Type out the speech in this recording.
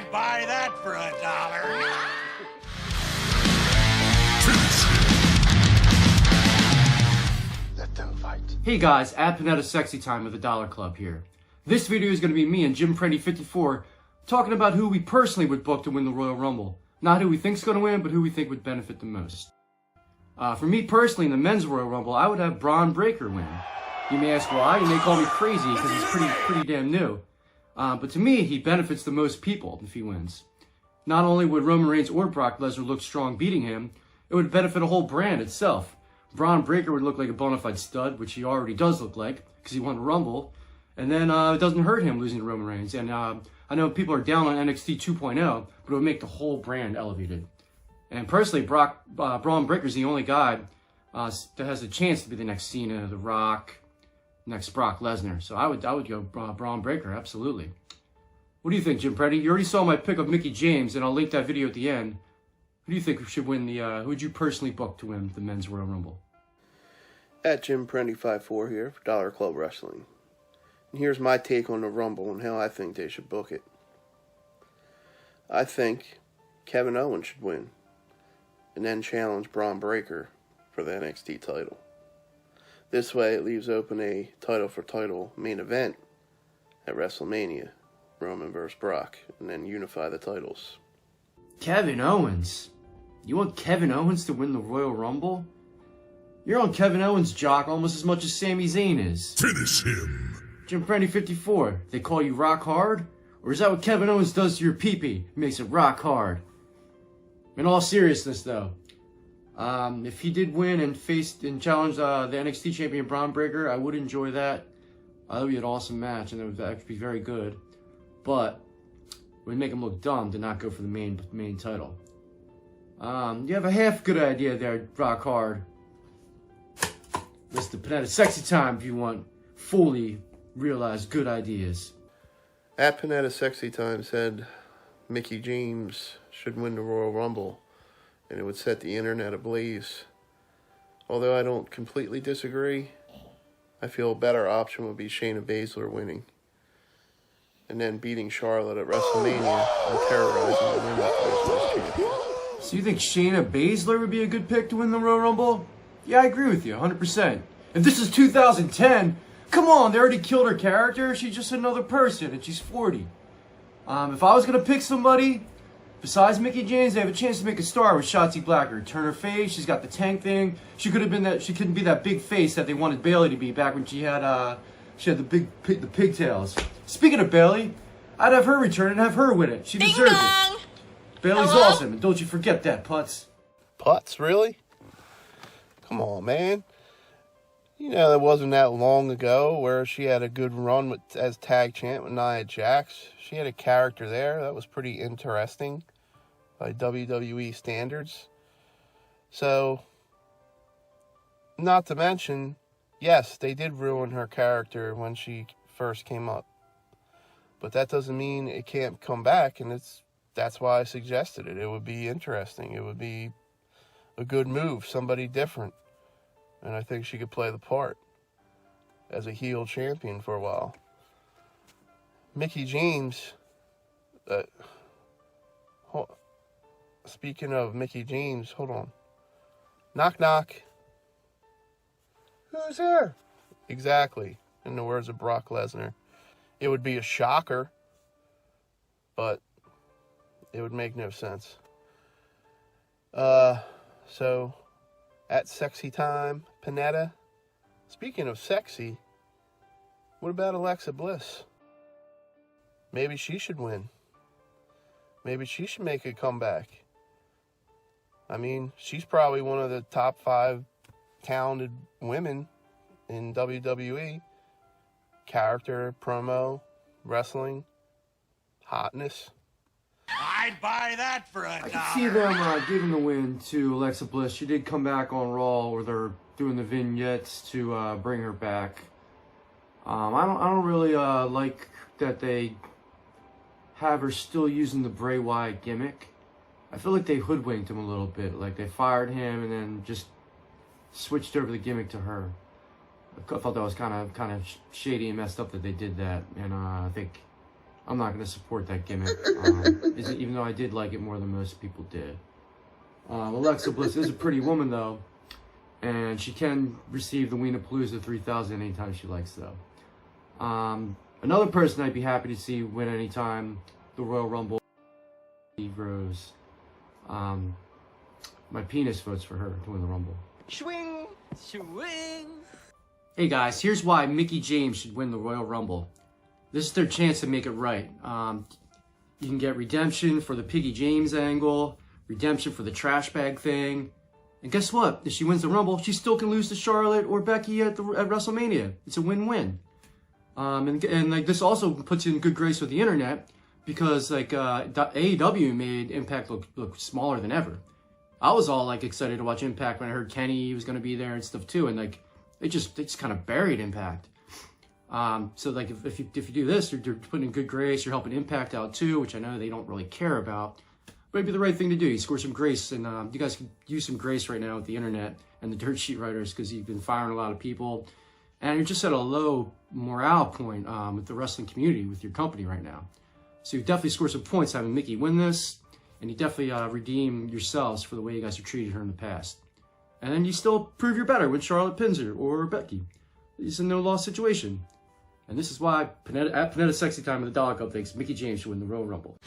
I'd buy that for $1. Let them fight. Hey guys, at Panetta Sexy Time of the Dollar Club here. This video is going to be me and Jim Prendergast 54 talking about who we personally would book to win the Royal Rumble. Not who we think's going to win, but who we think would benefit the most. For me personally, in the men's Royal Rumble, I would have Braun Breaker win. You may ask why. You may call me crazy because he's pretty damn new. But to me, he benefits the most people if he wins. Not only would Roman Reigns or Brock Lesnar look strong beating him, it would benefit a whole brand itself. Braun Breaker would look like a bona fide stud, which he already does look like because he won the Rumble. And then it doesn't hurt him losing to Roman Reigns. And I know people are down on NXT 2.0, but it would make the whole brand elevated. And personally, Braun Breaker's the only guy that has a chance to be the next Cena, The Rock, next Brock Lesnar. So I would go Braun Breaker, absolutely. What do you think, Jim Prendergast? You already saw my pick of Mickie James, and I'll link that video at the end. Who do you think should win the, who would you personally book to win the men's Royal Rumble? At Jim Prendergast 54 here for Dollar Club Wrestling. And here's my take on the Rumble and how I think they should book it. I think Kevin Owens should win and then challenge Braun Breaker for the NXT title. This way it leaves open a title for title main event at WrestleMania, Roman vs. Brock, and then unify the titles. Kevin Owens? You want Kevin Owens to win the Royal Rumble? You're on Kevin Owens' jock almost as much as Sami Zayn is. Finish him. Jim Prendergast 54, they call you rock hard? Or is that what Kevin Owens does to your pee-pee? Makes it rock hard. In all seriousness, though, if he did win and challenged the NXT champion Braun Breaker, I would enjoy that. That would be an awesome match, and it would actually be very good. But it would make him look dumb to not go for the main title. You have a half good idea there, rock hard. Listen to Panetta Sexy Time if you want fully realized good ideas. At Panetta Sexy Time said Mickie James should win the Royal Rumble, and it would set the internet ablaze. Although I don't completely disagree, I feel a better option would be Shayna Baszler winning, and then beating Charlotte at WrestleMania and terrorizing the women's champion. So you think Shayna Baszler would be a good pick to win the Royal Rumble? Yeah, I agree with you, 100%. If this is 2010, come on, they already killed her character. She's just another person, and she's 40. If I was going to pick somebody, besides Mickie James, they have a chance to make a star with Shotzi Blackheart. Turn her face, she's got the tank thing. She could have been that. She couldn't be that big face that they wanted Bayley to be back when she had the pigtails. Speaking of Bayley, I'd have her return and have her win it. She deserves it. Bayley's awesome, and don't you forget that, Putz. Putz, really? Come on, man. You know, it wasn't that long ago where she had a good run as tag champ with Nia Jax. She had a character there that was pretty interesting by WWE standards. So, not to mention, yes, they did ruin her character when she first came up. But that doesn't mean it can't come back, and that's why I suggested it. It would be interesting. It would be a good move, somebody different. And I think she could play the part as a heel champion for a while. Mickie James, speaking of Mickie James, hold on. Knock, knock. Who's there? Exactly, in the words of Brock Lesnar. It would be a shocker, but it would make no sense. So, at Sexy Time, Panetta. Speaking of sexy, what about Alexa Bliss? Maybe she should win. Maybe she should make a comeback. I mean, she's probably one of the top 5 talented women in WWE. Character, promo, wrestling, hotness. I'd buy that for $1. I can see them giving the win to Alexa Bliss. She did come back on Raw where they're doing the vignettes to bring her back. I don't really like that they have her still using the Bray Wyatt gimmick. I feel like they hoodwinked him a little bit. Like they fired him and then just switched over the gimmick to her. I thought that was kind of shady and messed up that they did that, and I think I'm not going to support that gimmick, even though I did like it more than most people did. Alexa Bliss is a pretty woman, though, and she can receive the Wienerpalooza 3000 anytime she likes, though. Another person I'd be happy to see win anytime the Royal Rumble, Steve Rose. My penis votes for her to win the Rumble. Swing, swing. Hey guys, here's why Mickie James should win the Royal Rumble. This is their chance to make it right. You can get redemption for the Piggy James angle, redemption for the trash bag thing. And guess what? If she wins the Rumble, she still can lose to Charlotte or Becky at WrestleMania. It's a win-win. And like this also puts you in good grace with the internet because like AEW made Impact look smaller than ever. I was all like excited to watch Impact when I heard Kenny was going to be there and stuff too, and like they just kind of buried Impact. So like if you do this, you're putting in good grace. You're helping Impact out too, which I know they don't really care about, but it'd be the right thing to do. You score some grace, and you guys can use some grace right now with the internet and the dirt sheet writers because you've been firing a lot of people, and you're just at a low morale point with the wrestling community with your company right now. So you definitely score some points having Mickie win this, and you definitely redeem yourselves for the way you guys have treated her in the past. And then you still prove you're better when Charlotte pins her or Becky. It's a no-loss situation. And this is why Panetta Sexy Time of the Dollar Cup thinks Mickie James should win the Royal Rumble.